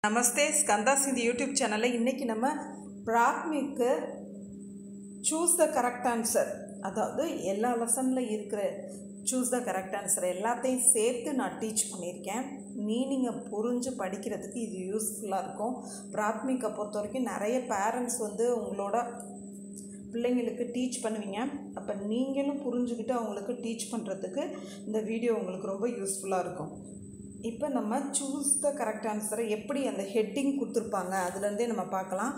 நமஸ்தே ஸ்கந்தாஸ் இந்த யூடியூப் சேனலில் இன்றைக்கி நம்ம பிராத்மிக்கு சூஸ் த கரெக்ட் ஆன்சர், அதாவது எல்லா லெசனில் இருக்கிற சூஸ் த கரெக்ட் ஆன்சர் எல்லாத்தையும் சேர்த்து நான் டீச் பண்ணியிருக்கேன். மீனிங்கை புரிஞ்சு படிக்கிறதுக்கு இது யூஸ்ஃபுல்லாக இருக்கும். பிராத்மிக்கை பொறுத்த வரைக்கும் நிறைய பேரண்ட்ஸ் உங்களோட பிள்ளைங்களுக்கு டீச் பண்ணுவீங்க. அப்போ நீங்களும் புரிஞ்சுக்கிட்டு அவங்களுக்கு டீச் பண்ணுறதுக்கு இந்த வீடியோ உங்களுக்கு ரொம்ப யூஸ்ஃபுல்லாக இருக்கும். இப்போ நம்ம சூஸ் த கரெக்ட் ஆன்சரை எப்படி அந்த ஹெட்டிங் கொடுத்துருப்பாங்க அதுலேருந்தே நம்ம பார்க்கலாம்.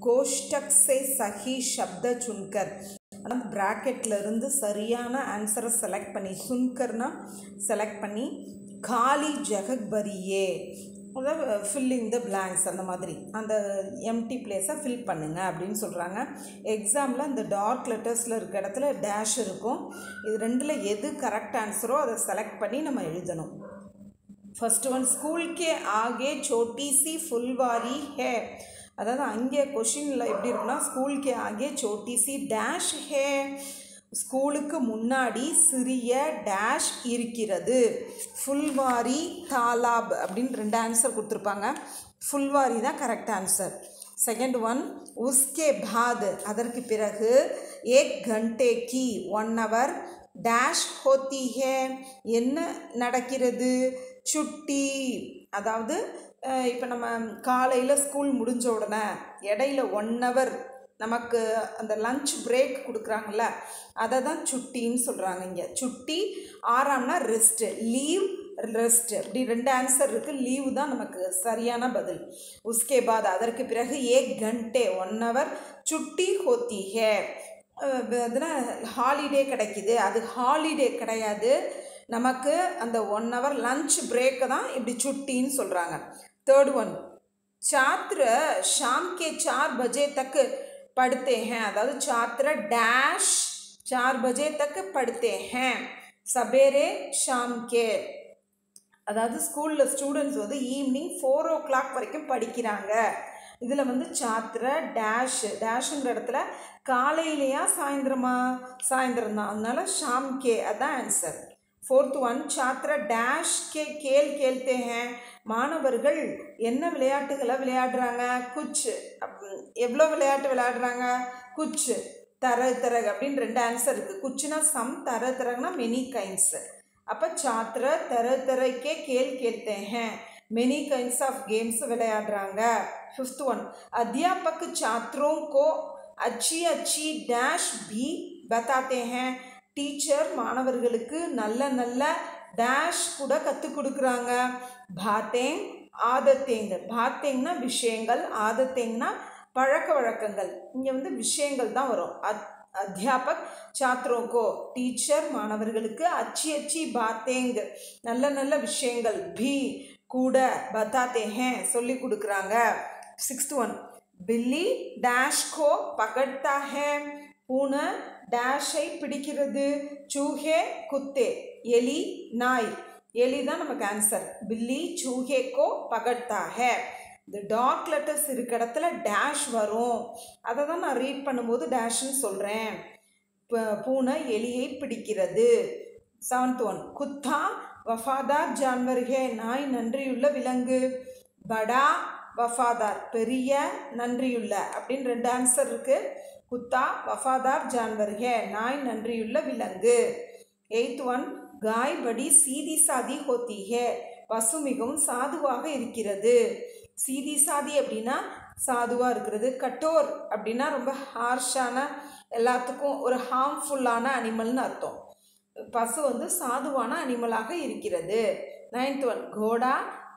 கோஷ்டக் சே சஹி சப்த சுன்கர், அதாவது ப்ராக்கெட்டில் இருந்து சரியான ஆன்சரை செலக்ட் பண்ணி, சுன்கர்னா செலக்ட் பண்ணி, காலி ஜகக் பரியே, அதாவது ஃபில்லிங் த பிளாங்க்ஸ், அந்த மாதிரி அந்த எம்டி பிளேஸை ஃபில் பண்ணுங்க அப்படின்னு சொல்கிறாங்க. எக்ஸாமில் அந்த டார்க் லெட்டர்ஸில் இருக்க இடத்துல டேஷ் இருக்கும். இது ரெண்டில் எது கரெக்ட் ஆன்சரோ அதை செலக்ட் பண்ணி நம்ம எழுதணும். ஃபர்ஸ்ட் ஒன், ஸ்கூல் கே ஆகே சோட்டி சி ஃபுல்வாரி ஹே, அதாவது அங்கே கொஷினில் எப்படி இருக்குன்னா, ஸ்கூல் கே ஆகே சோட்டி சி டேஷ் ஹே, ஸ்கூலுக்கு முன்னாடி சிறிய டேஷ் இருக்கிறது. ஃபுல்வாரி தாலாப் அப்படின்னு ரெண்டு ஆன்சர் கொடுத்துருப்பாங்க. ஃபுல்வாரி தான் கரெக்ட் ஆன்சர். செகண்ட் ஒன், உஸ்கே பாத், அதற்கு பிறகு, ஏக் கண்டே கி 1 hour டேஷ் ஹோத்தி ஹே, என்ன நடக்கிறது, சுட்டி, அதாவது இப்போ நம்ம காலையில் ஸ்கூல் முடிஞ்ச உடனே இடையில 1 hour நமக்கு அந்த லஞ்ச் பிரேக் கொடுக்குறாங்கல்ல, அதை தான் சுட்டின்னு சொல்கிறாங்க. இங்கே சுட்டி, ஆறாம்னா ரெஸ்ட்டு, லீவ் ரெஸ்ட், இப்படி ரெண்டு ஆன்சர் இருக்குது. லீவு தான் நமக்கு சரியான பதில். உஸ்கே பாத், அதற்கு பிறகு, ஏக் கண்டே 1 hour சுட்டி ஹோத்தி ஹே, அதனால் ஹாலிடே கிடைக்கிது, அது ஹாலிடே கிடையாது, நமக்கு அந்த 1 hour லஞ்ச் பிரேக்கை தான் இப்படி சுட்டின்னு சொல்கிறாங்க. தேர்ட் ஒன், छात्र शाम के 4 बजे तक पढ़ते हैं, அதாவது छात्र डैश 4 बजे तक पढ़ते हैं सवेरे शाम के, அதாவது ஸ்கூலில் ஸ்டூடெண்ட்ஸ் ஈவினிங் 4 o'clock வரைக்கும் படிக்கிறாங்க. இதில் சாத்திர டேஷ், டேஷுங்கிற இடத்துல காலையிலையா சாயந்தரமா, சாயந்தரம் தான், அதனால ஷாம் கே, அதுதான் ஆன்சர். ஃபோர்த் ஒன், சாத்திர டேஷ் கே கேல் கேல்தே ஹேன், மாணவர்கள் என்ன விளையாட்டுகளை விளையாடுறாங்க, குச், எவ்வளோ விளையாட்டு விளையாடுறாங்க, குச், தர தரக் அப்படின்னு ரெண்டு ஆன்சர் இருக்குது. குச்சுனா சம், தர தரக்னா மெனி கைண்ட்ஸ். அப்போ சாத்திர தர தரக்கே கேல் கேல்தே ஹேன், மெனி கைண்ட்ஸ் ஆஃப் கேம்ஸ் விளையாடுறாங்க. ஃபிஃப்த் ஒன், அத்தியாபக் छात्रों को अच्छी अच्छी डैश भी बताते हैं, டீச்சர் மாணவர்களுக்கு நல்ல நல்ல டேஷ் கூட கற்றுக் கொடுக்குறாங்க. பாத்தேங் ஆதத்தேங்க, பாத்தேங்னா விஷயங்கள், ஆதத்தேங்னா பழக்க வழக்கங்கள். இங்கே விஷயங்கள் தான் வரும். அத்தியாபக் சாத்ரோங்கோ, டீச்சர் மாணவர்களுக்கு, அச்சி அச்சி பாத்தேங் நல்ல நல்ல விஷயங்கள், பி கூட, பத்தாத்தே ஹேன் சொல்லி கொடுக்குறாங்க. சிக்ஸ்த் ஒன், பில்லி டேஷ் கோ பகட்தா ஹே, பூனை டேஷை பிடிக்கிறது. சூஹே குத்தே, எலி நாய், எலி தான் நமக்கு ஆன்சர். பில்லி சூஹே கோ பகட்தா ஹே, இந்த டார்க் லெட்டர்ஸ் இருக்க இடத்துல டேஷ் வரும், அதை தான் நான் ரீட் பண்ணும்போது டேஷ்ன்னு சொல்கிறேன். பூனை எலியை பிடிக்கிறது. செவன்த் ஒன், குத்தா வஃபாதார் ஜான்வர் ஹே, நாய் நன்றியுள்ள விலங்கு. படா வஃபாதார், பெரிய நன்றியுள்ள, அப்படின்னு ரெண்டு ஆன்சர் இருக்குது. குத்தா வஃபாதார் ஜான்வர் ஹே, நாய் நன்றியுள்ள விலங்கு. எய்த் ஒன், காய் படி சீதி சாதி ஹோத்தி ஹே, பசு மிகவும் சாதுவாக இருக்கிறது. சீதி சாதி அப்படின்னா சாதுவாக இருக்கிறது. கட்டோர் அப்படின்னா ரொம்ப ஹார்ஷான, எல்லாத்துக்கும் ஒரு ஹார்ம்ஃபுல்லான அனிமல்னு அர்த்தம். பசு சாதுவான அனிமலாக இருக்கிறது. நைன்த் ஒன், கோடா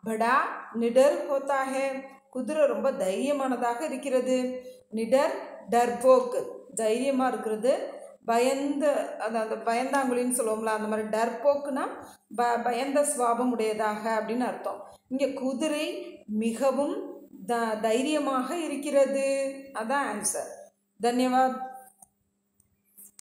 படா நிடர் ஹோத்தா ஹே, குதிரை ரொம்ப தைரியமானதாக இருக்கிறது. நிடர் டர்போக், தைரியமாக இருக்கிறது. அதாவது பயந்தாங்குழின்னு சொல்லுவோம்ல, அந்த மாதிரி. டர்போக்குனா பயந்த சுவாபம் உடையதாக அப்படின்னு அர்த்தம். இங்கே குதிரை மிகவும் தைரியமாக இருக்கிறது, அதான் ஆன்சர். தன்யவாத்.